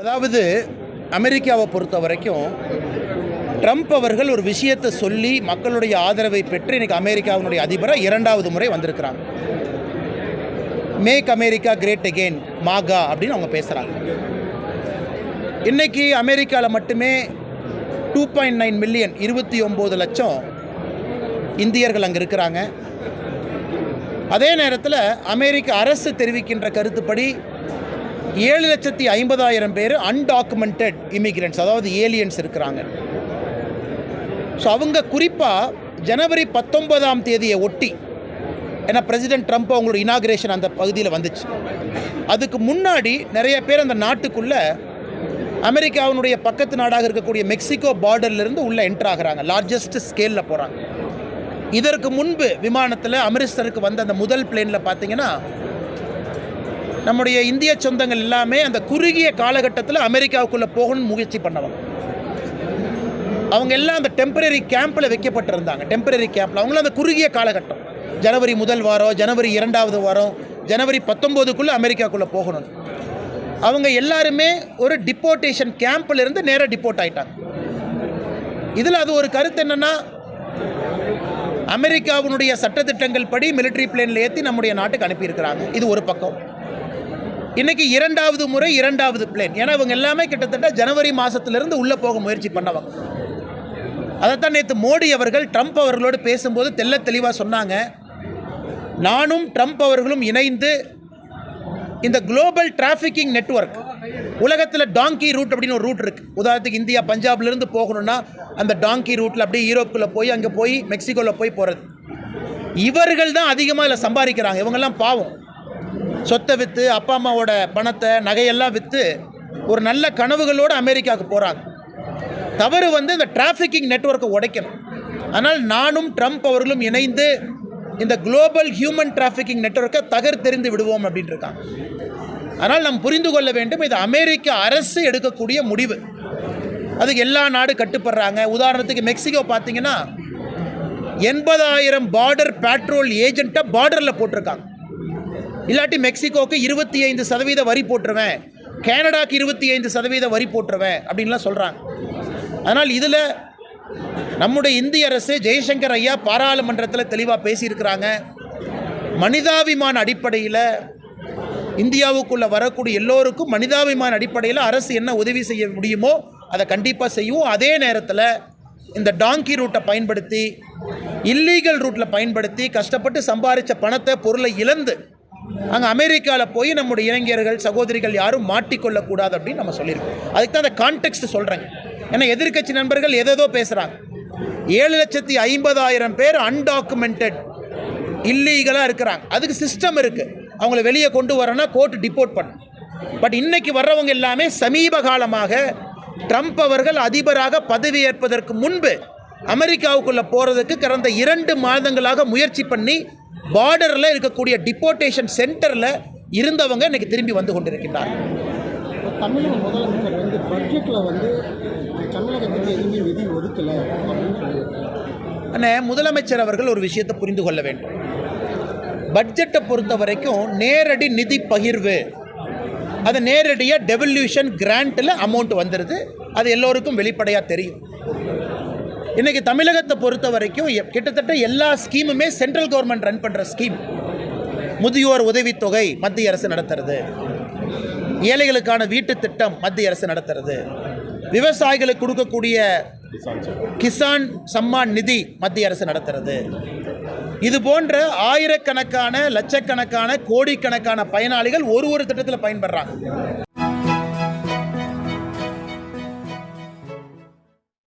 அதாவது அமெரிக்காவை பொறுத்த வரைக்கும் ட்ரம்ப் அவர்கள் ஒரு விஷயத்தை சொல்லி மக்களுடைய ஆதரவை பெற்று இன்றைக்கி அமெரிக்காவினுடைய அதிபராக இரண்டாவது முறை வந்திருக்கிறாங்க. மேக் அமெரிக்கா கிரேட் அகெயின், மாகா அப்படின்னு அவங்க பேசுகிறாங்க. இன்றைக்கி அமெரிக்காவில் மட்டுமே 2.9 மில்லியன் 29 லட்சம் இந்தியர்கள் அங்கே இருக்கிறாங்க. அதே நேரத்தில் அமெரிக்க அரசு தெரிவிக்கின்ற கருத்துப்படி 7,50,000 பேர் அன்டாக்குமெண்டட் இமிகிரண்ட்ஸ், அதாவது ஏலியன்ஸ் இருக்கிறாங்க. ஸோ அவங்க குறிப்பாக ஜனவரி 19ஆம் தேதியை ஒட்டி, ஏன்னா பிரசிடென்ட் ட்ரம்ப் அவங்களோட இனாகிரேஷன் அந்த பகுதியில் வந்துச்சு, அதுக்கு முன்னாடி நிறைய பேர் அந்த நாட்டுக்குள்ளே அமெரிக்காவினுடைய பக்கத்து நாடாக இருக்கக்கூடிய மெக்சிகோ பார்டர்லேருந்து உள்ளே என்ட்ரு ஆகிறாங்க. லார்ஜஸ்ட் ஸ்கேலில் போகிறாங்க. இதற்கு முன்பு விமானத்தில் அமிர்தசருக்கு வந்த அந்த முதல் பிளேனில் பார்த்தீங்கன்னா நம்முடைய இந்திய சொந்தங்கள் எல்லாமே அந்த குறுகிய காலகட்டத்தில் அமெரிக்காவுக்குள்ளே போகணும்னு முயற்சி பண்ணவங்க. அவங்க எல்லாம் அந்த டெம்பரரி கேம்பில் வைக்கப்பட்டிருந்தாங்க. டெம்பரரி கேம்பில் அவங்களும் அந்த குறுகிய காலகட்டம், ஜனவரி முதல் வாரம், ஜனவரி 2வது வாரம், ஜனவரி 19க்குள்ளே அமெரிக்காவுக்குள்ளே போகணும். அவங்க எல்லாருமே ஒரு டிப்போர்ட்டேஷன் கேம்பில் இருந்து நேராக டிப்போர்ட் ஆகிட்டாங்க. இதில் அது ஒரு கருத்து என்னென்னா, அமெரிக்காவினுடைய சட்டத்திட்டங்கள் படி மிலிட்ரி பிளேனில் ஏற்றி நம்முடைய நாட்டுக்கு அனுப்பியிருக்கிறாங்க. இது ஒரு பக்கம். இன்றைக்கி இரண்டாவது முறை 2வது பிளேன், ஏன்னா இவங்க எல்லாமே கிட்டத்தட்ட ஜனவரி மாதத்திலிருந்து உள்ளே போக முயற்சி பண்ணவங்க. அதைத்தான் நேற்று மோடி அவர்கள் ட்ரம்ப் அவர்களோடு பேசும்போது தெளிவாக சொன்னாங்க. நானும் ட்ரம்ப் அவர்களும் இணைந்து இந்த குளோபல் டிராஃபிக்கிங் நெட்வொர்க், உலகத்தில் டாங்கி ரூட் அப்படின்னு ஒரு ரூட் இருக்குது. உதாரணத்துக்கு இந்தியா பஞ்சாப்லேருந்து போகணுன்னா அந்த டாங்கி ரூட்டில் அப்படியே யூரோப்புக்குள்ளே போய் அங்கே போய் மெக்சிகோவில் போய் போகிறது. இவர்கள் தான் அதிகமாக இதில் சம்பாதிக்கிறாங்க. இவங்கெல்லாம் பாவம், சொத்தை விற்று, அப்பா அம்மாவோட பணத்தை, நகையெல்லாம் விற்று ஒரு நல்ல கனவுகளோடு அமெரிக்காவுக்கு போகிறாங்க. தவறு இந்த டிராஃபிக்கிங் நெட்வொர்க்கை உடைக்கணும். ஆனால் நானும் ட்ரம்ப் அவர்களும் இணைந்து இந்த குளோபல் ஹியூமன் டிராஃபிக்கிங் நெட்வொர்க்கை தகர்த்தெறிந்து விடுவோம் அப்படின்னு இருக்காங்க. ஆனால் நாம் புரிந்து கொள்ள வேண்டும், இது அமெரிக்க அரசு எடுக்கக்கூடிய முடிவு. அதுக்கு எல்லா நாடு கட்டுப்படுறாங்க. உதாரணத்துக்கு மெக்சிகோ பார்த்தீங்கன்னா 80,000 பார்டர் பேட்ரோல் ஏஜென்ட்டை பார்டரில் போட்டிருக்காங்க. இல்லாட்டி மெக்சிகோவுக்கு 25% வரி போட்டுருவேன், கனடாக்கு 25% வரி போட்டுருவேன் அப்படின்லாம் சொல்கிறாங்க. அதனால் இதில் நம்முடைய இந்திய அரசு, ஜெய்சங்கர் ஐயா பாராளுமன்றத்தில் தெளிவாக பேசியிருக்கிறாங்க. மனிதாபிமான அடிப்படையில் இந்தியாவுக்குள்ளே வரக்கூடிய எல்லோருக்கும் மனிதாபிமான அடிப்படையில் அரசு என்ன உதவி செய்ய முடியுமோ அதை கண்டிப்பாக செய்வோம். அதே நேரத்தில் இந்த டாங்கி ரூட்டை பயன்படுத்தி, இல்லீகல் ரூட்டில் பயன்படுத்தி கஷ்டப்பட்டு சம்பாதிச்ச பணத்தை, பொருளை இழந்து அங்கே அமெரிக்காவில் போய் நம்முடைய இளைஞர்கள், சகோதரிகள் யாரும் மாட்டிக்கொள்ளக்கூடாது அப்படின்னு நம்ம சொல்லியிருக்கோம். அதுக்கு தான் அந்த கான்டெக்ஸ்ட் சொல்கிறேங்க. ஏன்னா எதிர்க்கட்சி நண்பர்கள் எதோ பேசுகிறாங்க. 7,50,000 பேர் அன்டாக்குமெண்டட் இல்லீகலாக இருக்கிறாங்க. அதுக்கு சிஸ்டம் இருக்குது. அவங்கள வெளியே கொண்டு வரனா கோர்ட் டிப்போர்ட் பண்ணும். பட் இன்றைக்கி வர்றவங்க எல்லாமே சமீப காலமாக ட்ரம்ப் அவர்கள் அதிபராக பதவியேற்பதற்கு முன்பு அமெரிக்காவுக்குள்ளே போகிறதுக்கு கடந்த 2 மாதங்களாக முயற்சி பண்ணி பார்டரில் இருக்கக்கூடிய டிப்போர்ட்டேஷன் சென்டரில் இருந்தவங்க இன்றைக்கி திரும்பி வந்து கொண்டிருக்கின்றார்கள். தமிழக முதலமைச்சர் பட்ஜெட்டில் தமிழகத்துக்கு எதுவுமே நிதி ஒதுக்கலை அப்படின்னு சொல்லியிருக்காங்க. ஆனால் முதலமைச்சர் அவர்கள் ஒரு விஷயத்தை புரிந்து கொள்ள வேண்டும். பட்ஜெட்டை பொறுத்த வரைக்கும் நேரடி நிதி பகிர்வு, அது நேரடியாக டெவல்யூஷன் கிராண்டில் அமௌண்ட் வந்துடுது. அது எல்லோருக்கும் வெளிப்படையாக தெரியும். இன்றைக்கி தமிழகத்தை பொறுத்த வரைக்கும் கிட்டத்தட்ட எல்லா ஸ்கீமுமே சென்ட்ரல் கவர்மெண்ட் ரன் பண்ணுற ஸ்கீம். முதியோர் உதவித்தொகை மத்திய அரசு நடத்துறது, ஏழைகளுக்கான வீட்டு திட்டம் மத்திய அரசு நடத்துறது, விவசாயிகளுக்கு கொடுக்கக்கூடிய கிசான் சம்மான் நிதி மத்திய அரசு நடத்துறது. இது போன்ற ஆயிரக்கணக்கான, லட்சக்கணக்கான, கோடிக்கணக்கான பயனாளிகள் ஒரு திட்டத்தில் பயன்படுறாங்க.